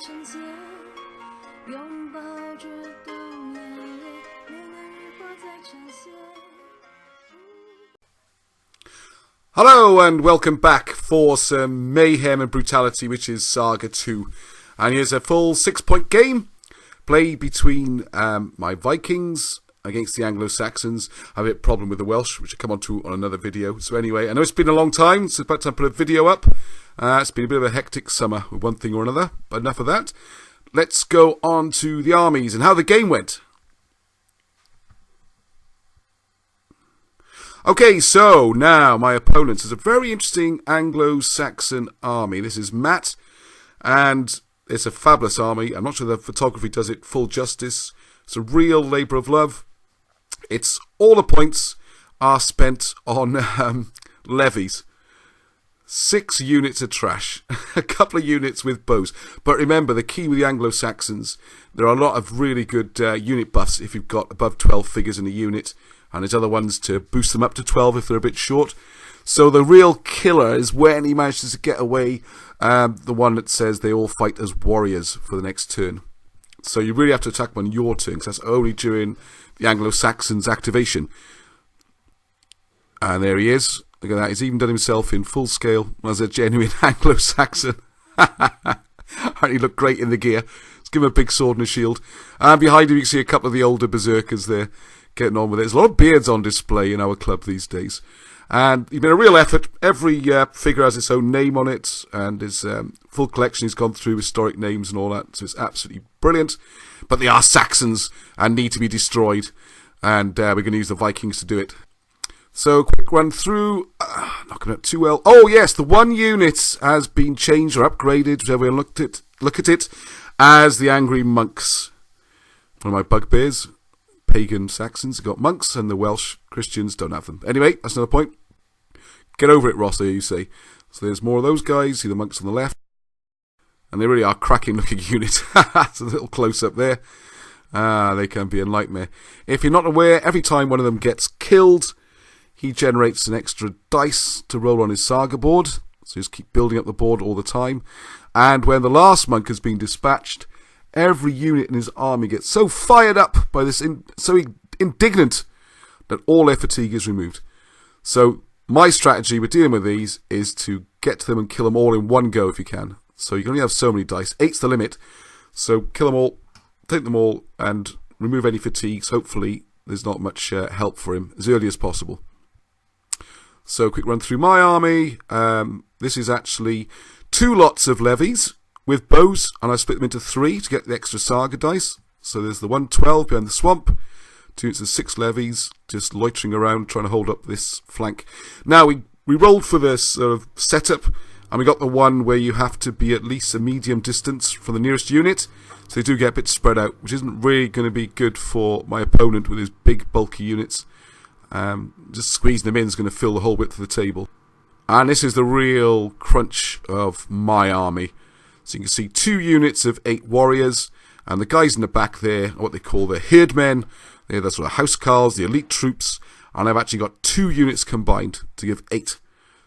呈现，拥抱着冬眼泪，恋爱日活在呈现。Hello and welcome back for some mayhem and brutality, which is Saga 2. And here's a full 6-point game played between my Vikings against the Anglo-Saxons. I have a problem with the Welsh, which I'll come on to on another video. So anyway, I know it's been a long time, so it's about time to put a video up. It's been a bit of a hectic summer with one thing or another, but enough of that. Let's go on to the armies and how the game went. Okay, so now my opponent is a very interesting Anglo-Saxon army. This is Matt, and it's a fabulous army. I'm not sure the photography does it full justice. It's a real labour of love. It's all the points are spent on levies. 6 units of trash, a couple of units with bows. But remember, the key with the Anglo-Saxons, there are a lot of really good unit buffs if you've got above 12 figures in a unit. And there's other ones to boost them up to 12 if they're a bit short. So the real killer is when he manages to get away, the one that says they all fight as warriors for the next turn. So you really have to attack them on your turn, because that's only during the Anglo-Saxons activation. And there he is. Look at that. He's even done himself in full scale as a genuine Anglo-Saxon. And he looked great in the gear. Let's give him a big sword and a shield. And behind him you can see a couple of the older berserkers there getting on with it. There's a lot of beards on display in our club these days. And it's been a real effort. Every figure has its own name on it, and his full collection has gone through historic names and all that, so it's absolutely brilliant. But they are Saxons and need to be destroyed, and we're going to use the Vikings to do it. So, quick run through. Not coming up too well. Oh yes, the one unit has been changed or upgraded, whichever way you look at it, as the Angry Monks. One of my bugbears. Pagan Saxons have got monks, and the Welsh Christians don't have them. Anyway, that's another point. Get over it, Ross, you say. So there's more of those guys. See the monks on the left. And they really are cracking looking units. It's a little close up there. They can be a nightmare. If you're not aware, every time one of them gets killed, he generates an extra dice to roll on his Saga board. So just keep building up the board all the time. And when the last monk has been dispatched, every unit in his army gets so fired up by this, so indignant, that all their fatigue is removed. So my strategy with dealing with these is to get to them and kill them all in one go if you can. So you can only have so many dice. 8's the limit. So kill them all, take them all, and remove any fatigues. Hopefully there's not much help for him as early as possible. So quick run through my army. This is actually 2 lots of levies with bows, and I split them into 3 to get the extra Saga dice. So there's the 112 behind the swamp, 2 units of 6 levies, just loitering around trying to hold up this flank. Now we rolled for this sort of setup, and we got the one where you have to be at least a medium distance from the nearest unit, so they do get a bit spread out, which isn't really going to be good for my opponent with his big bulky units. Just squeezing them in is going to fill the whole width of the table. And this is the real crunch of my army. So you can see 2 units of 8 warriors, and the guys in the back there are what they call the herdmen. They're the sort of housecarls, the elite troops, and I've actually got 2 units combined to give 8.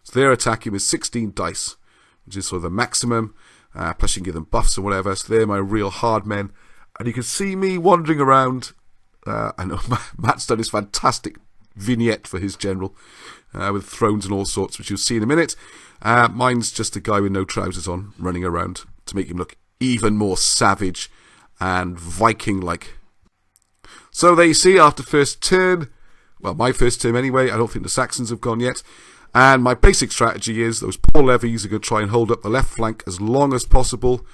So they're attacking with 16 dice, which is sort of the maximum, plus you can give them buffs or whatever. So they're my real hard men, and you can see me wandering around. I know Matt's done this fantastic vignette for his general, with thrones and all sorts, which you'll see in a minute. Mine's just a guy with no trousers on, running around to make him look even more savage and Viking-like. So there you see, after first turn, well, my first turn anyway, I don't think the Saxons have gone yet, and my basic strategy is those poor levies are going to try and hold up the left flank as long as possible,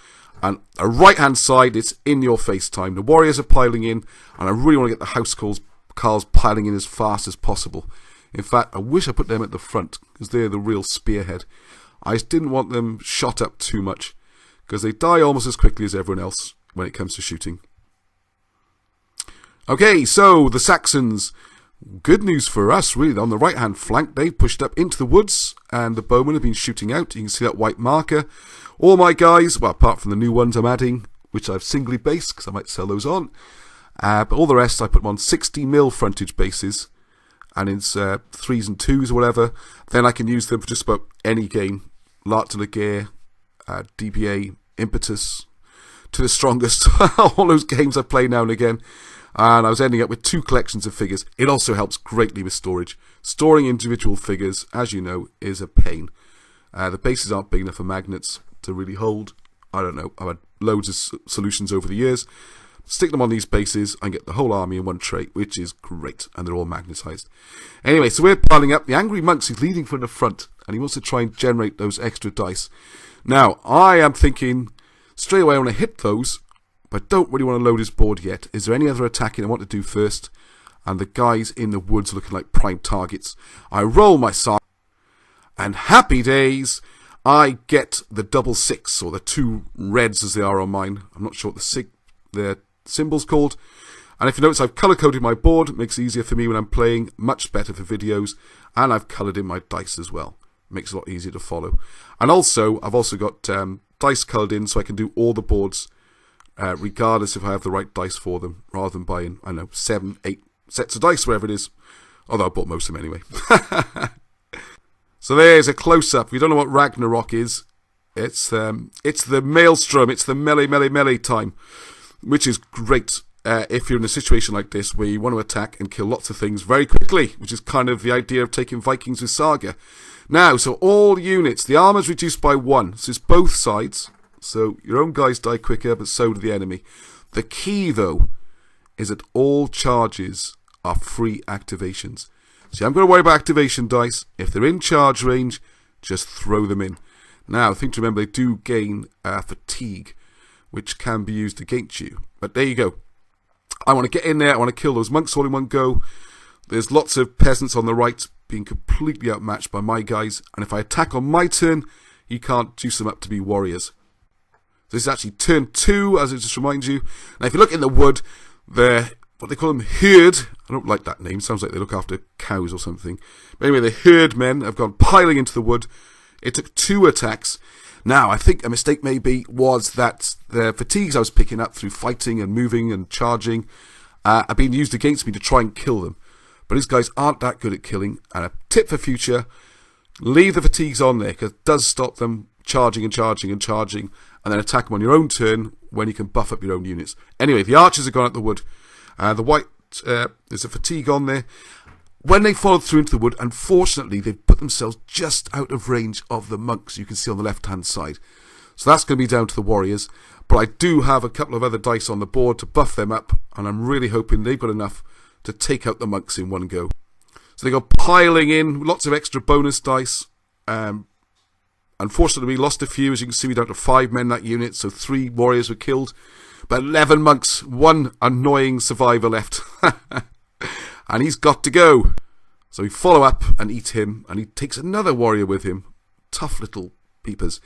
and the right-hand side, it's in your face time. The warriors are piling in, and I really want to get the housecarls piling in as fast as possible. In fact, I wish I put them at the front, because they're the real spearhead. I just didn't want them shot up too much, because they die almost as quickly as everyone else when it comes to shooting. Okay, so the Saxons, good news for us really. On the right hand flank, they pushed up into the woods, and the bowmen have been shooting out. You can see that white marker. All my guys, well, apart from the new ones I'm adding, which I've singly based because I might sell those on, but all the rest I put them on 60mm frontage bases, and it's 3s and 2s or whatever. Then I can use them for just about any game. L'Art de la Guerre, DBA, Impetus, to the strongest. All those games I play now and again. And I was ending up with 2 collections of figures. It also helps greatly with storage. Storing individual figures, as you know, is a pain. The bases aren't big enough for magnets to really hold. I don't know. I've had loads of solutions over the years. Stick them on these bases and get the whole army in one tray, which is great. And they're all magnetized. Anyway, so we're piling up. The Angry Monks is leading from the front. And he wants to try and generate those extra dice. Now, I am thinking straight away I want to hit those. But I don't really want to load his board yet. Is there any other attacking I want to do first? And the guys in the woods looking like prime targets. I roll my Saga. And happy days, I get the double 6, or the 2 reds as they are on mine. I'm not sure what the symbol's called. And if you notice, I've colour-coded my board. It makes it easier for me when I'm playing. Much better for videos. And I've coloured in my dice as well. Makes it a lot easier to follow. And also, I've also got dice coloured in so I can do all the boards regardless if I have the right dice for them, rather than buying, I don't know, 7, 8 sets of dice, wherever it is. Although I bought most of them anyway. So there's a close-up. If you don't know what Ragnarok is, it's the maelstrom, it's the melee time, which is great if you're in a situation like this where you want to attack and kill lots of things very quickly, which is kind of the idea of taking Vikings with Saga. Now, so all units, the armor's reduced by 1, so it's both sides. So your own guys die quicker, but so do the enemy. The key, though, is that all charges are free activations. See, I'm going to worry about activation dice. If they're in charge range, just throw them in. Now, think to remember they do gain fatigue, which can be used against you. But there you go. I want to get in there. I want to kill those monks all in one go. There's lots of peasants on the right being completely outmatched by my guys. And if I attack on my turn, you can't juice them up to be warriors. This is actually turn 2, as it just reminds you. Now, if you look in the wood, what they call them, herd. I don't like that name. Sounds like they look after cows or something. But anyway, the herd men have gone piling into the wood. It took 2 attacks. Now, I think a mistake maybe was that the fatigues I was picking up through fighting and moving and charging are being used against me to try and kill them. But these guys aren't that good at killing. And a tip for future, leave the fatigues on there, because it does stop them charging and charging and charging, and then attack them on your own turn when you can buff up your own units. Anyway, the archers have gone out the wood. The white, there's a fatigue on there. When they followed through into the wood, unfortunately, they've put themselves just out of range of the monks, you can see on the left-hand side. So that's going to be down to the warriors. But I do have a couple of other dice on the board to buff them up, and I'm really hoping they've got enough to take out the monks in one go. So they go piling in, lots of extra bonus dice. Unfortunately, we lost a few. As you can see, we're down to 5 men that unit, so 3 warriors were killed. But 11 monks, 1 annoying survivor left. And he's got to go. So we follow up and eat him, and he takes another warrior with him. Tough little peepers.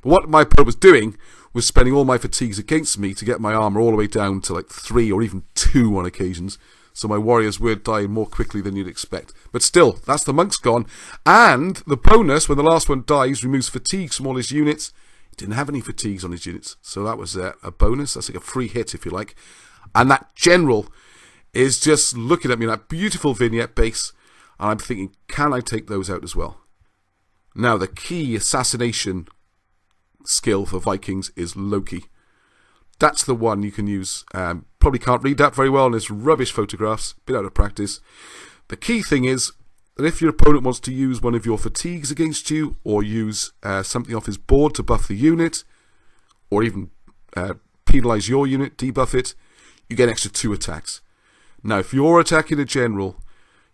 But what my opponent was doing was spending all my fatigues against me to get my armor all the way down to like 3 or even 2 on occasions. So my warriors were dying more quickly than you'd expect. But still, that's the monks gone. And the bonus, when the last one dies, removes fatigues from all his units. He didn't have any fatigues on his units. So that was a bonus. That's like a free hit, if you like. And that general is just looking at me, that beautiful vignette base. And I'm thinking, can I take those out as well? Now, the key assassination skill for Vikings is Loki. That's the one you can use. Probably can't read that very well in this rubbish photographs. Bit out of practice. The key thing is that if your opponent wants to use one of your fatigues against you, or use something off his board to buff the unit, or even penalise your unit, debuff it, you get an extra 2 attacks. Now, if you're attacking a general,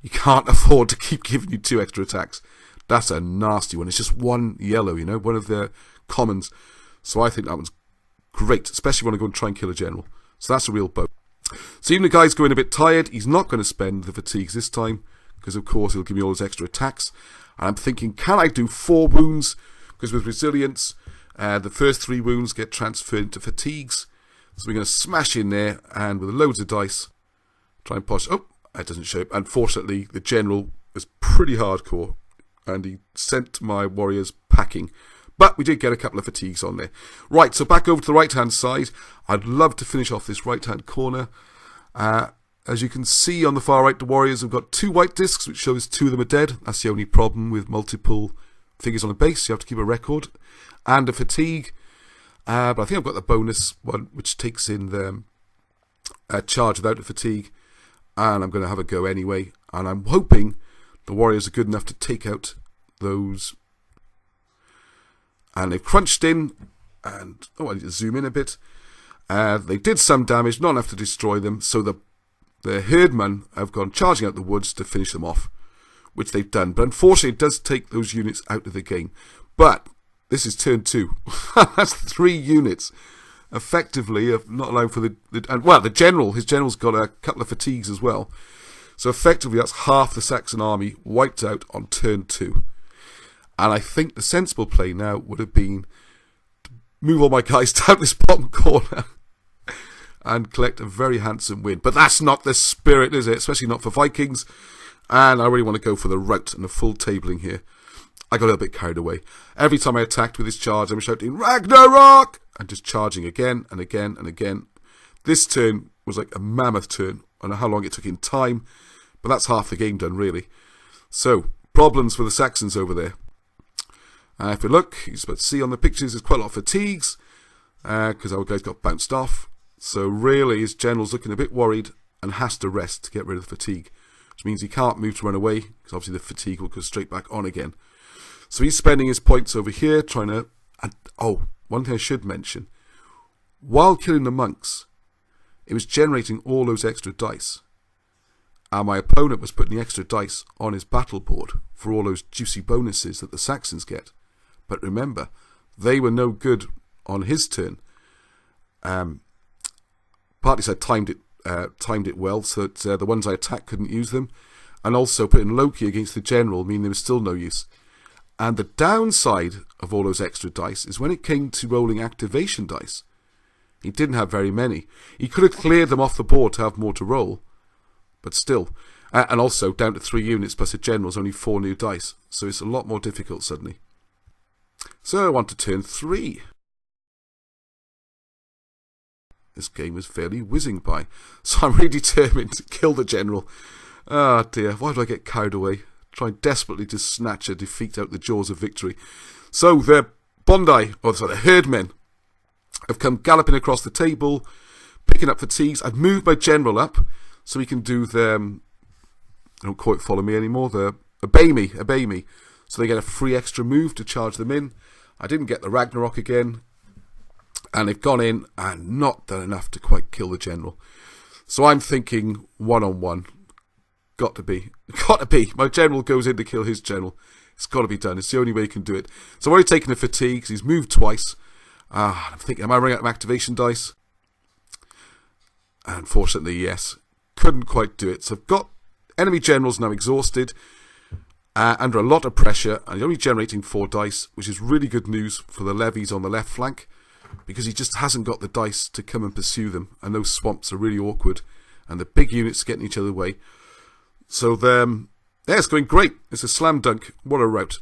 you can't afford to keep giving you 2 extra attacks. That's a nasty one. It's just 1 yellow, you know, one of the commons. So I think that one's great, especially when I go and try and kill a general. So that's a real bonus. So even the guy's going a bit tired, he's not going to spend the fatigues this time, because of course he'll give me all his extra attacks. And I'm thinking, can I do 4 wounds? Because with resilience, the first 3 wounds get transferred into fatigues. So we're going to smash in there, and with loads of dice, try and push. Oh, that doesn't show up. Unfortunately, the general was pretty hardcore, and he sent my warriors packing. But we did get a couple of fatigues on there. Right, so back over to the right-hand side. I'd love to finish off this right-hand corner. As you can see on the far right, the warriors have got 2 white discs, which shows 2 of them are dead. That's the only problem with multiple figures on a base. You have to keep a record. And a fatigue. But I think I've got the bonus one, which takes in the charge without the fatigue. And I'm going to have a go anyway. And I'm hoping the warriors are good enough to take out those. And they've crunched in. And, I need to zoom in a bit. They did some damage, not enough to destroy them. So the herdmen have gone charging out the woods to finish them off, which they've done. But unfortunately, it does take those units out of the game. But this is turn 2. That's 3 units. Effectively, not allowing for the general. His general's got a couple of fatigues as well. So effectively, that's half the Saxon army wiped out on turn 2. And I think the sensible play now would have been to move all my guys down this bottom corner and collect a very handsome win. But that's not the spirit, is it? Especially not for Vikings. And I really want to go for the rout and the full tabling here. I got a little bit carried away. Every time I attacked with this charge, I'm shouting, Ragnarok! And just charging again and again and again. This turn was like a mammoth turn. I don't know how long it took in time, but that's half the game done, really. So, problems for the Saxons over there. If you look, you can see on the pictures, there's quite a lot of fatigues, because our guys got bounced off. So really, his general's looking a bit worried and has to rest to get rid of the fatigue, which means he can't move to run away, because obviously the fatigue will go straight back on again. So he's spending his points over here, trying to... one thing I should mention. While killing the monks, it was generating all those extra dice. And my opponent was putting the extra dice on his battle board for all those juicy bonuses that the Saxons get. But remember, they were no good on his turn. Partly I timed it well, so that the ones I attacked couldn't use them. And also putting Loki against the general, meaning there was still no use. And the downside of all those extra dice is when it came to rolling activation dice, he didn't have very many. He could have cleared them off the board to have more to roll, but still. And also, down to 3 units plus a general's only 4 new dice, so it's a lot more difficult suddenly. So I want to turn 3. This game was fairly whizzing by, so I'm really determined to kill the general. Ah dear, why do I get carried away? Trying desperately to snatch a defeat out the jaws of victory. So the the herdmen have come galloping across the table, picking up fatigues. I've moved my general up so he can do the, they don't quite follow me anymore, the obey me. So they get a free extra move to charge them in. I didn't get the Ragnarok again. And they've gone in and not done enough to quite kill the general. So I'm thinking 1-on-1. Got to be. My general goes in to kill his general. It's got to be done. It's the only way he can do it. So I've already taken the fatigue because he's moved twice. I'm thinking, am I running out of activation dice? And unfortunately, yes. Couldn't quite do it. So I've got enemy generals now exhausted, under a lot of pressure, and he's only generating 4 dice, which is really good news for the levies on the left flank, because he just hasn't got the dice to come and pursue them, and those swamps are really awkward, and the big units are getting each other away. So it's going great. It's a slam dunk. What a rout.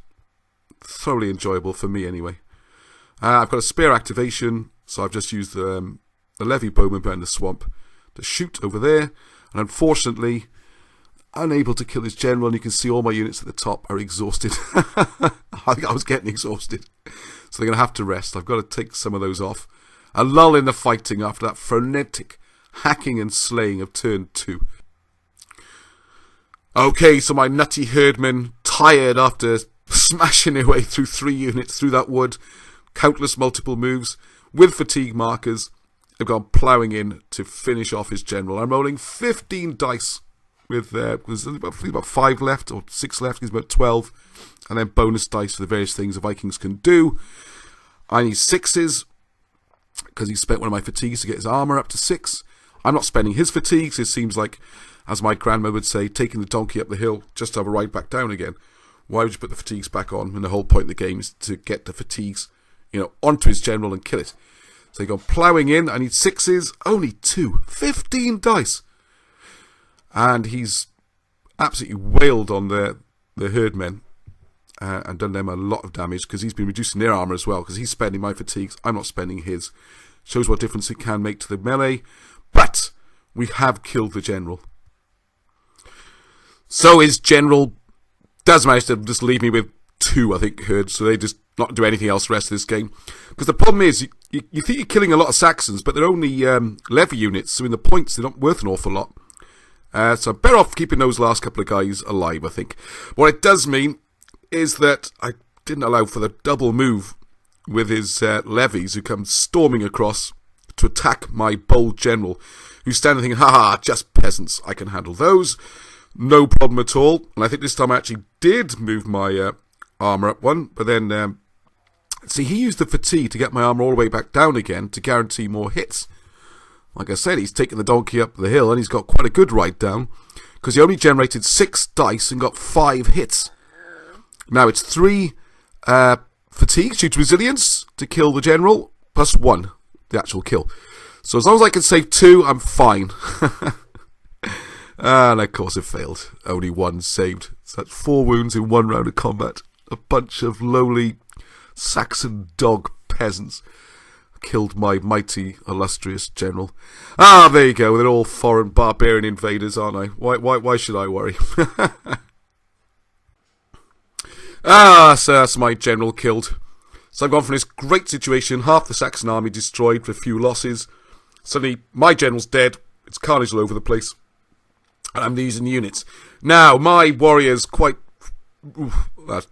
Thoroughly enjoyable for me anyway. I've got a spear activation, so I've just used the levy bowman behind the swamp to shoot over there, and unfortunately unable to kill his general, and you can see all my units at the top are exhausted. I think I was getting exhausted. So they're going to have to rest. I've got to take some of those off. A lull in the fighting after that frenetic hacking and slaying of turn 2. Okay, so my nutty herdmen, tired after smashing their way through 3 units through that wood, countless multiple moves, with fatigue markers, have gone ploughing in to finish off his general. I'm rolling 15 dice with, there's about 5 left, or 6 left, he's about 12, and then bonus dice for the various things the Vikings can do. I need 6s, because he spent one of my fatigues to get his armour up to 6. I'm not spending his fatigues. It seems like, as my grandma would say, taking the donkey up the hill just to have a ride back down again. Why would you put the fatigues back on when the whole point of the game is to get the fatigues, onto his general and kill it? So they go ploughing in. I need 6s, only 2, 15 dice. And he's absolutely wailed on the herdmen and done them a lot of damage, because he's been reducing their armour as well, because he's spending my fatigues. I'm not spending his. Shows what difference it can make to the melee. But we have killed the general. So his general does manage to just leave me with 2, I think, heard, so they just not do anything else the rest of this game. Because the problem is, you think you're killing a lot of Saxons, but they're only levy units, so in the points they're not worth an awful lot. So I'm better off keeping those last couple of guys alive, I think. What it does mean is that I didn't allow for the double move with his levies who come storming across to attack my bold general, who's standing thinking, haha, just peasants, I can handle those, no problem at all. And I think this time I actually did move my armour up one, but then, see, he used the fatigue to get my armour all the way back down again to guarantee more hits. Like I said, he's taken the donkey up the hill and he's got quite a good ride down, because he only generated 6 dice and got 5 hits. Now it's 3 fatigue due to resilience to kill the general, plus 1, the actual kill. So as long as I can save 2, I'm fine. And of course it failed. Only 1 saved. So that's 4 wounds in 1 round of combat. A bunch of lowly Saxon dog peasants killed my mighty, illustrious general. Ah, there you go. They're all foreign barbarian invaders, aren't I? Why should I worry? So that's my general killed. So I've gone from this great situation, half the Saxon army destroyed for a few losses. Suddenly, my general's dead. It's carnage all over the place. And I'm losing units. Now, my warriors quite...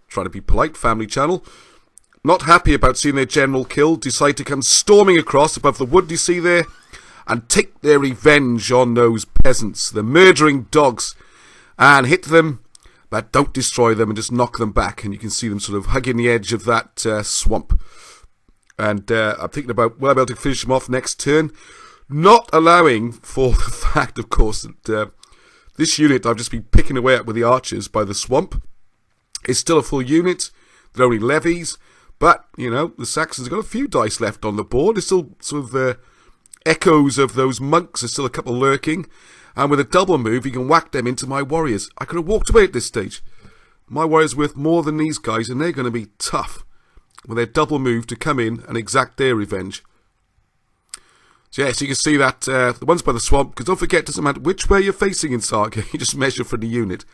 trying to be polite, family channel. Not happy about seeing their general killed, decide to come storming across above the wood you see there and take their revenge on those peasants, the murdering dogs, and hit them, but don't destroy them and just knock them back. And you can see them sort of hugging the edge of that swamp. And I'm thinking about, will I be able to finish them off next turn? Not allowing for the fact, of course, that this unit I've just been picking away at with the archers by the swamp is still a full unit. They're only levies. But, you know, the Saxons have got a few dice left on the board. There's still sort of the echoes of those monks. There's still a couple lurking. And with a double move, you can whack them into my warriors. I could have walked away at this stage. My warriors are worth more than these guys, and they're going to be tough with their double move to come in and exact their revenge. So, yes, you can see that the ones by the swamp, because don't forget, it doesn't matter which way you're facing in Saga. You just measure from the unit.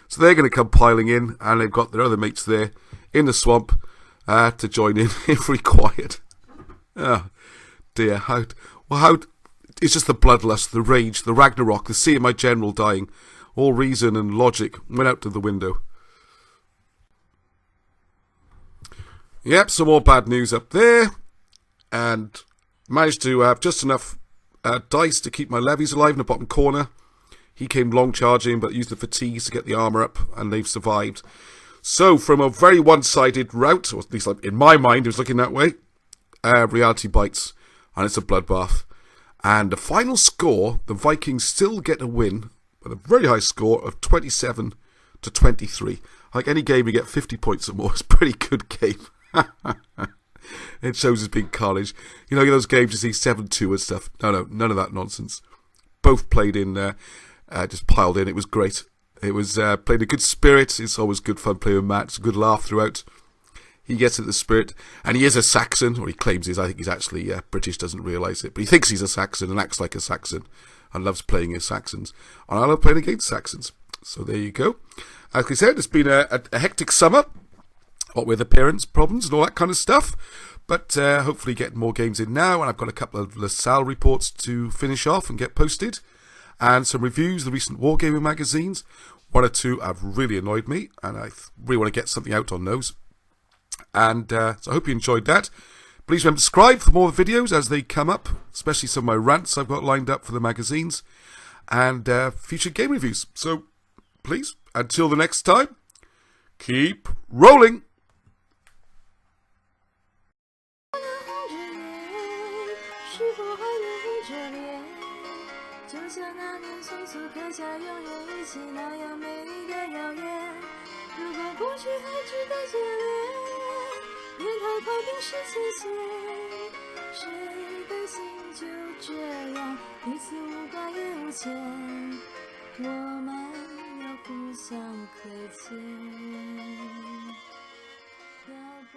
So they're going to come piling in, and they've got their other mates there in the swamp. To join in if required. Oh dear, how it's just the bloodlust, the rage, the Ragnarok, the seeing my general dying. All reason and logic went out of the window. Yep, some more bad news up there. And managed to have just enough dice to keep my levies alive in the bottom corner. He came long charging, but used the fatigues to get the armour up, and they've survived. So, from a very one-sided route, or at least in my mind it was looking that way, reality bites, and it's a bloodbath. And the final score, the Vikings still get a win, with a very high score of 27-23. Like any game you get 50 points or more, it's a pretty good game. It shows as big carnage. You know, those games you see 7-2 and stuff. No, none of that nonsense. Both played in, just piled in, it was great. It was playing a good spirit. It's always good fun playing with Matt. It's a good laugh throughout. He gets at the spirit. And he is a Saxon, or he claims he is. I think he's actually British, doesn't realise it. But he thinks he's a Saxon and acts like a Saxon and loves playing as Saxons. And I love playing against Saxons. So there you go. As I said, it's been a hectic summer. What with appearance problems and all that kind of stuff. But hopefully getting more games in now. And I've got a couple of LaSalle reports to finish off and get posted. And some reviews of the recent Wargaming magazines. 1 or 2 have really annoyed me, and I really want to get something out on those. And so I hope you enjoyed that. Please remember to subscribe for more videos as they come up, especially some of my rants I've got lined up for the magazines, and future game reviews. So please, until the next time, keep rolling!我们要互相亏欠，要不